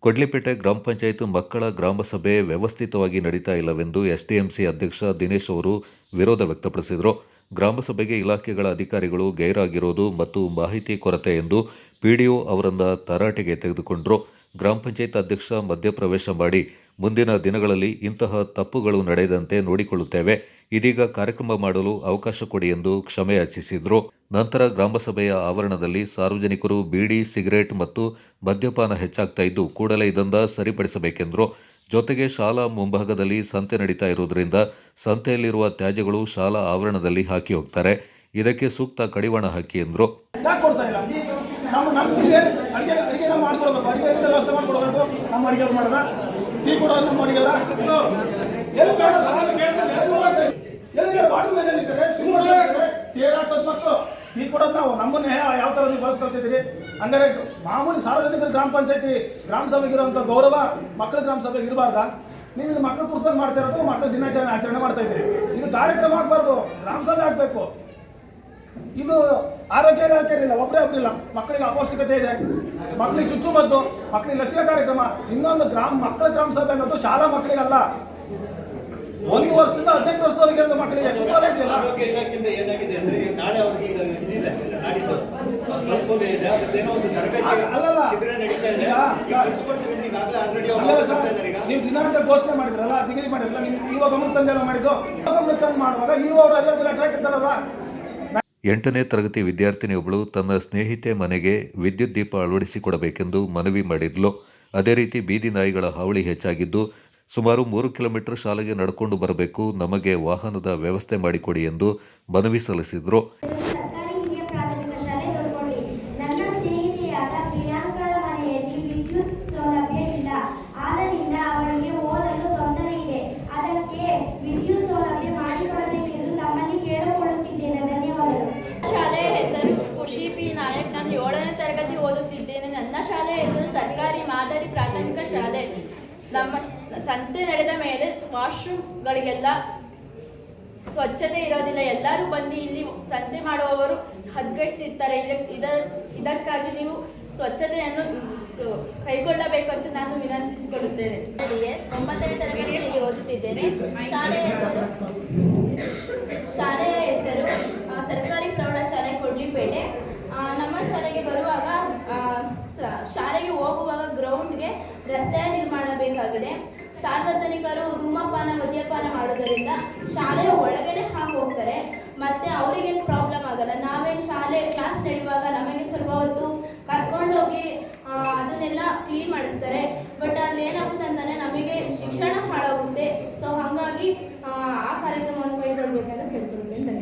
ಕೊಡ್ಲಿಪೇಟೆ ಗ್ರಾಮ ಪಂಚಾಯತ್ ಮಕ್ಕಳ ಗ್ರಾಮ ಸಭೆ ವ್ಯವಸ್ಥಿತವಾಗಿ ನಡೀತಾ ಇಲ್ಲವೆಂದು ಎಸ್ಡಿಎಂಸಿ ಅಧ್ಯಕ್ಷ ದಿನೇಶ್ ಅವರು ವಿರೋಧ ವ್ಯಕ್ತಪಡಿಸಿದರು. ಗ್ರಾಮ ಸಭೆಗೆ ಇಲಾಖೆಗಳ ಅಧಿಕಾರಿಗಳು ಗೈರಾಗಿರುವುದು ಮತ್ತು ಮಾಹಿತಿ ಕೊರತೆ ಎಂದು ಪಿಡಿಒ ಅವರನ್ನ ತರಾಟೆಗೆ ತೆಗೆದುಕೊಂಡರು. ಗ್ರಾಮ ಪಂಚಾಯತ್ ಅಧ್ಯಕ್ಷ ಮಧ್ಯಪ್ರವೇಶ ಮಾಡಿ ಮುಂದಿನ ದಿನಗಳಲ್ಲಿ ಇಂತಹ ತಪ್ಪುಗಳು ನಡೆಯದಂತೆ ನೋಡಿಕೊಳ್ಳುತ್ತೇವೆ, ಇದೀಗ ಕಾರ್ಯಕ್ರಮ ಮಾಡಲು ಅವಕಾಶ ಕೊಡಿ ಎಂದು ಕ್ಷಮೆ ಯಾಚಿಸಿದರು. ನಂತರ ಗ್ರಾಮಸಭೆಯ ಆವರಣದಲ್ಲಿ ಸಾರ್ವಜನಿಕರು ಬೀಡಿ, ಸಿಗರೇಟ್ ಮತ್ತು ಮದ್ಯಪಾನ ಹೆಚ್ಚಾಗ್ತಾ ಇದ್ದು ಕೂಡಲೇ ಇದನ್ನ ಸರಿಪಡಿಸಬೇಕೆಂದರು. ಜೊತೆಗೆ ಶಾಲಾ ಮುಂಭಾಗದಲ್ಲಿ ಸಂತೆ ನಡೀತಾ ಇರುವುದರಿಂದ ಸಂತೆಯಲ್ಲಿರುವ ತ್ಯಾಜ್ಯಗಳು ಶಾಲಾ ಆವರಣದಲ್ಲಿ ಹಾಕಿ ಹೋಗ್ತಾರೆ, ಇದಕ್ಕೆ ಸೂಕ್ತ ಕಡಿವಾಣ ಹಾಕಿ ಎಂದರು. ಟೀ ಕೊಡೋದು ನಾವು ನಮ್ಮನ್ನೇ ಯಾವ ಥರ ನೀವು ಬಳಸ್ಕೊಳ್ತಿದ್ದೀರಿ. ಹಂಗಾರೆ ಮಾಮೂಲಿ ಸಾರ್ವಜನಿಕರು ಗ್ರಾಮ ಪಂಚಾಯತಿ ಗ್ರಾಮ ಸಭೆಗೆ ಇರುವಂಥ ಗೌರವ ಮಕ್ಕಳ ಗ್ರಾಮ ಸಭೆಗೆ ಇರಬಾರ್ದಾ? ನೀವು ಇಲ್ಲಿ ಮಕ್ಕಳು ಕೂರಿಸ್ಕೊಂಡು ಮಾಡ್ತಾ ಇರೋದು, ಮಕ್ಕಳ ದಿನಾಚರಣೆ ಆಚರಣೆ ಮಾಡ್ತಾ ಇದ್ದೀರಿ. ಇದು ಕಾರ್ಯಕ್ರಮ ಆಗಬಾರ್ದು, ಗ್ರಾಮ ಸಭೆ ಆಗಬೇಕು. ಇದು ಆರೋಗ್ಯ ಇಲಾಖೆ ಇಲ್ಲ, ಒಬ್ಬರಿಲ್ಲ. ಮಕ್ಕಳಿಗೆ ಅಪೌಷ್ಟಿಕತೆ ಇದೆ, ಮಕ್ಕಳಿಗೆ ಚುಚ್ಚುಮದ್ದು, ಮಕ್ಕಳಿಗೆ ಲಸಿಕಾ ಕಾರ್ಯಕ್ರಮ. ಇನ್ನೊಂದು ಮಕ್ಕಳ ಗ್ರಾಮ ಸಭೆ ಅನ್ನೋದು ಶಾಲಾ ಮಕ್ಕಳಿಗಲ್ಲ, 1 ವರ್ಷದಿಂದ 18 ವರ್ಷದವರೆಗೆ ಮಕ್ಕಳಿಗೆ ಇದೆಯಲ್ಲ. ನೀವು ದಿನಾಂಕ ಘೋಷಣೆ ಮಾಡಿದ್ರಲ್ಲ, ಡಿಗ್ರಿ ಮಾಡಿದ್ರಲ್ಲ, ನೀವು ಇವಾಗ ಗಮನ ತಂದೆಲ್ಲ ಮಾಡಿದ್ದು ಮಾಡುವಾಗ ಇವರು ಎಲ್ಲರಿಗೂ ಲೆಟರ್ ಹಾಕಿರ್ತಾರಲ್ಲ. 8ನೇ ತರಗತಿ ವಿದ್ಯಾರ್ಥಿನಿಯೊಬ್ಬಳು ತನ್ನ ಸ್ನೇಹಿತೆ ಮನೆಗೆ ವಿದ್ಯುತ್ ದೀಪ ಅಳವಡಿಸಿಕೊಡಬೇಕೆಂದು ಮನವಿ ಮಾಡಿದ್ಲು. ಅದೇ ರೀತಿ ಬೀದಿ ನಾಯಿಗಳ ಹಾವಳಿ ಹೆಚ್ಚಾಗಿದ್ದು ಸುಮಾರು 3 ಕಿಲೋಮೀಟರ್ ಶಾಲೆಗೆ ನಡ್ಕೊಂಡು ಬರಬೇಕು, ನಮಗೆ ವಾಹನದ ವ್ಯವಸ್ಥೆ ಮಾಡಿಕೊಡಿ ಎಂದು ಮನವಿ ಸಲ್ಲಿಸಿದರು. ನಾನು 7ನೇ ತರಗತಿ ಓದುತ್ತಿದ್ದೇನೆ. ನನ್ನ ಶಾಲೆಯ ಹೆಸರು ಸರ್ಕಾರಿ ಮಾದರಿ ಪ್ರಾಥಮಿಕ ಶಾಲೆ. ನಮ್ಮ ಸಂತೆ ನಡೆದ ಮೇಲೆ ವಾಶ್ರೂಮ್ಗಳಿಗೆಲ್ಲ ಸ್ವಚ್ಛತೆ ಇರೋದಿಲ್ಲ. ಎಲ್ಲರೂ ಬಂದು ಇಲ್ಲಿ ಸಂತೆ ಮಾಡುವವರು ಹದ್ಗೆಡಿಸಿರ್ತಾರೆ. ಇದಕ್ಕಾಗಿ ನೀವು ಸ್ವಚ್ಛತೆಯನ್ನು ಕೈಗೊಳ್ಳಬೇಕಂತ ನಾನು ವಿನಂತಿಸಿಕೊಳ್ಳುತ್ತೇನೆ. 9ನೇ ತರಗತಿಯಲ್ಲಿ ಓದುತ್ತಿದ್ದೇನೆ. ಶಾಲೆಯ ಹೆಸರು ಸರ್ಕಾರಿ ಪ್ರೌಢಶಾಲೆ ಕೊಡ್ಲಿಪೇಟೆ. ನಮ್ಮ ಶಾಲೆಗೆ ಬರುವಾಗ ಶಾಲೆಗೆ ಹೋಗುವಾಗ ಗ್ರೌಂಡ್ಗೆ ರಸ್ತೆಯ ನಿರ್ಮಾಣ ಬೇಕಾಗಿದೆ. ಸಾರ್ವಜನಿಕರು ಧೂಮಪಾನ ಮದ್ಯಪಾನ ಮಾಡೋದರಿಂದ ಶಾಲೆಯ ಒಳಗಡೆ ಹೋಗ್ತಾರೆ, ಮತ್ತೆ ಅವರಿಗೇನು ಪ್ರಾಬ್ಲಮ್ ಆಗಲ್ಲ. ನಾವೇ ಶಾಲೆ ಕ್ಲಾಸ್ ನಡೆಯುವಾಗ ನಮಗೆ ಸ್ವಲ್ಪ ಹೊತ್ತು ಕರ್ಕೊಂಡೋಗಿ ಅದನ್ನೆಲ್ಲ ಕ್ಲೀನ್ ಮಾಡಿಸ್ತಾರೆ. ಬಟ್ ಅಲ್ಲಿ ಏನಾಗುತ್ತೆ ಅಂತಂದರೆ ನಮಗೆ ಶಿಕ್ಷಣ ಹಾಳಾಗುತ್ತೆ. ಸೊ ಹಾಗಾಗಿ ಆ ಕಾರ್ಯಕ್ರಮವನ್ನು ಕೈಗೊಳ್ಳಬೇಕಂತ ಕೇಳ್ತಿದ್ದೇನೆ.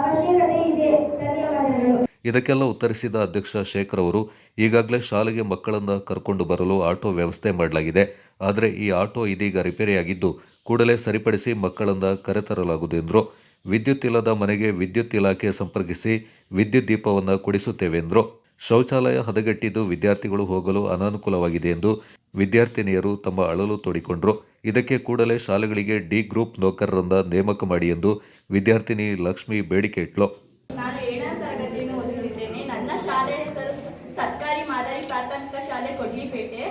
ಅವಶ್ಯಕತೆ ಇದೆ. ಧನ್ಯವಾದಗಳು. ಇದಕ್ಕೆಲ್ಲ ಉತ್ತರಿಸಿದ ಅಧ್ಯಕ್ಷ ಶೇಖರ್ ಅವರು, ಈಗಾಗಲೇ ಶಾಲೆಗೆ ಮಕ್ಕಳನ್ನು ಕರ್ಕೊಂಡು ಬರಲು ಆಟೋ ವ್ಯವಸ್ಥೆ ಮಾಡಲಾಗಿದೆ, ಆದರೆ ಈ ಆಟೋ ಇದೀಗ ರಿಪೇರಿಯಾಗಿದ್ದು ಕೂಡಲೇ ಸರಿಪಡಿಸಿ ಮಕ್ಕಳನ್ನು ಕರೆತರಲಾಗುವುದು ಎಂದರು. ವಿದ್ಯುತ್ ಇಲ್ಲದ ಮನೆಗೆ ವಿದ್ಯುತ್ ಇಲಾಖೆ ಸಂಪರ್ಕಿಸಿ ವಿದ್ಯುತ್ ದೀಪವನ್ನು ಕೊಡಿಸುತ್ತೇವೆ ಎಂದರು. ಶೌಚಾಲಯ ಹದಗೆಟ್ಟಿದ್ದು ವಿದ್ಯಾರ್ಥಿಗಳು ಹೋಗಲು ಅನಾನುಕೂಲವಾಗಿದೆ ಎಂದು ವಿದ್ಯಾರ್ಥಿನಿಯರು ತಮ್ಮ ಅಳಲು ತೋಡಿಕೊಂಡರು. ಇದಕ್ಕೆ ಕೂಡಲೇ ಶಾಲೆಗಳಿಗೆ ಡಿ ಗ್ರೂಪ್ ನೌಕರರನ್ನ ನೇಮಕ ಮಾಡಿ ಎಂದು ವಿದ್ಯಾರ್ಥಿನಿ ಲಕ್ಷ್ಮಿ ಬೇಡಿಕೆ ಇಟ್ಲು. ನಾನು 7ನೇ ತರಗತಿಯನ್ನು ಓದುತ್ತಿದ್ದೇನೆ. ನನ್ನ ಶಾಲೆಯ ಹೆಸರು ಸರ್ಕಾರಿ ಮಾದರಿ ಪ್ರಾಥಮಿಕ ಶಾಲೆ ಕೊಡ್ಲಿಪೇಟೆ.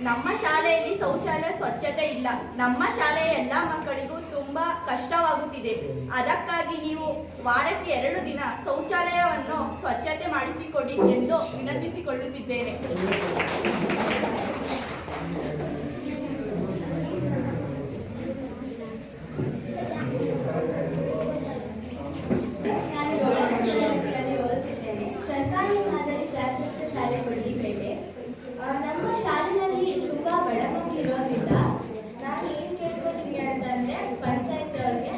ನಮ್ಮ ಶಾಲೆಯಲ್ಲಿ ಶೌಚಾಲಯ ಸ್ವಚ್ಛತೆ ಇಲ್ಲ. ನಮ್ಮ ಶಾಲೆಯ ಎಲ್ಲ ಮಕ್ಕಳಿಗೂ ತುಂಬ ಕಷ್ಟವಾಗುತ್ತಿದೆ. ಅದಕ್ಕಾಗಿ ನೀವು ವಾರಕ್ಕೆ 2 ದಿನ ಶೌಚಾಲಯವನ್ನು ಸ್ವಚ್ಛತೆ ಮಾಡಿಸಿಕೊಡಿ ಎಂದು ವಿನಂತಿಸಿಕೊಳ್ಳುತ್ತಿದ್ದೇನೆ. ಸರ್ಕಾರಿ ಮಾದರಿ ಪ್ರಾಥಮಿಕ ಶಾಲೆ ಕೊಡ್ಲಿಪೇಟೆ. ನಮ್ಮ ಶಾಲೆಯಲ್ಲಿ ತುಂಬ ಬಡ ಮಕ್ಕಳು ಇರೋದ್ರಿಂದ ನಾನು ಏನು ಕೇಳ್ಕೊತೀನಿ ಅಂತಂದರೆ, ಪಂಚಾಯತ್ ಅವ್ರಿಗೆ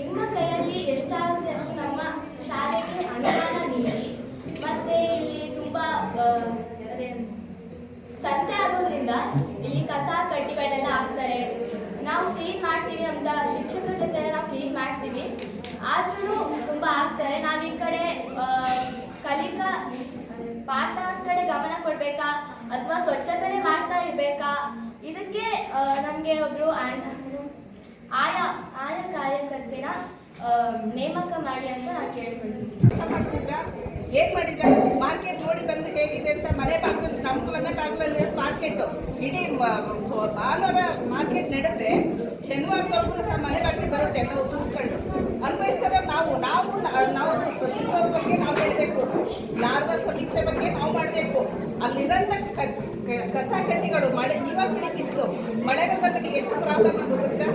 ನಿಮ್ಮ ಕೈಯಲ್ಲಿ ಎಷ್ಟಾಗುತ್ತೆ ಅಷ್ಟು ನಮ್ಮ ಶಾಲೆಗೆ ಅನುದಾನ ನೀಡಿ. ಮತ್ತು ಇಲ್ಲಿ ತುಂಬ ಸಂತೆ ಆಗೋದ್ರಿಂದ ಇಲ್ಲಿ ಕಸ ಕಡ್ಡಿಗಳೆಲ್ಲ ಹಾಕ್ತಾರೆ. ನಾವು ಕ್ಲೀನ್ ಮಾಡ್ತೀವಿ ಅಂತ ಶಿಕ್ಷಕರ ಜೊತೆ ನಾವು ಕ್ಲೀನ್ ಮಾಡ್ತೀವಿ, ಆದ್ರೂ ತುಂಬ ಆಗ್ತಾರೆ. ನಾವು ಈ ಕಡೆ ಕಲಿಕಾ ಪಾಠ ಕಡೆ ಗಮನ ಕೊಡಬೇಕಾ ಅಥವಾ ಸ್ವಚ್ಛತೆ ಮಾಡ್ತಾ ಇರಬೇಕಾ? ಇದಕ್ಕೆ ನಮಗೆ ಒಬ್ಬರು ಆಯಾ ಕಾರ್ಯಕರ್ತೆನ ನೇಮಕ ಮಾಡಿ ಅಂತ ನಾನು ಕೇಳ್ಕೊಳ್ತೀನಿ. ಏನ್ ಮಾಡಿದ್ರೆ ಮಾರ್ಕೆಟ್ ನೋಡಿ ಬಂದು ಹೇಗಿದೆ ಅಂತ ಮನೆ ಬಾಗಿಲು ನಮ್ಮನ್ನ ಮಾರ್ಕೆಟು. ಇಡೀ ಭಾನುವಾರ ಮಾರ್ಕೆಟ್ ನಡೆದ್ರೆ ಶನಿವಾರದವರೆಗೂ ಸಹ ಮನೆ ಬಾಗಿಲು ಬರುತ್ತೆ ನಾವು ತುಂಬಿಕೊಂಡು ಅನ್ಭವಿಸ್ತಾರೆ. ನಾವು ಸ್ವಚ್ಛತೆ ಬಗ್ಗೆ ನಾವು ಹೇಳಬೇಕು, ಲಾರ್ವಾ ಸಮೀಕ್ಷೆ ಬಗ್ಗೆ ನಾವು ಮಾಡಬೇಕು. ಅಲ್ಲಿರೋಂಥ ಕಸ ಕಡ್ಡಿಗಳು ಮಳೆ ಇವಾಗ ಬಿಸಿಲು ಮಳೆಗಾಲದಲ್ಲಿ ಎಷ್ಟು ಪ್ರಾಬ್ಲಮ್ ಆಗುತ್ತೆ ಗೊತ್ತಾ.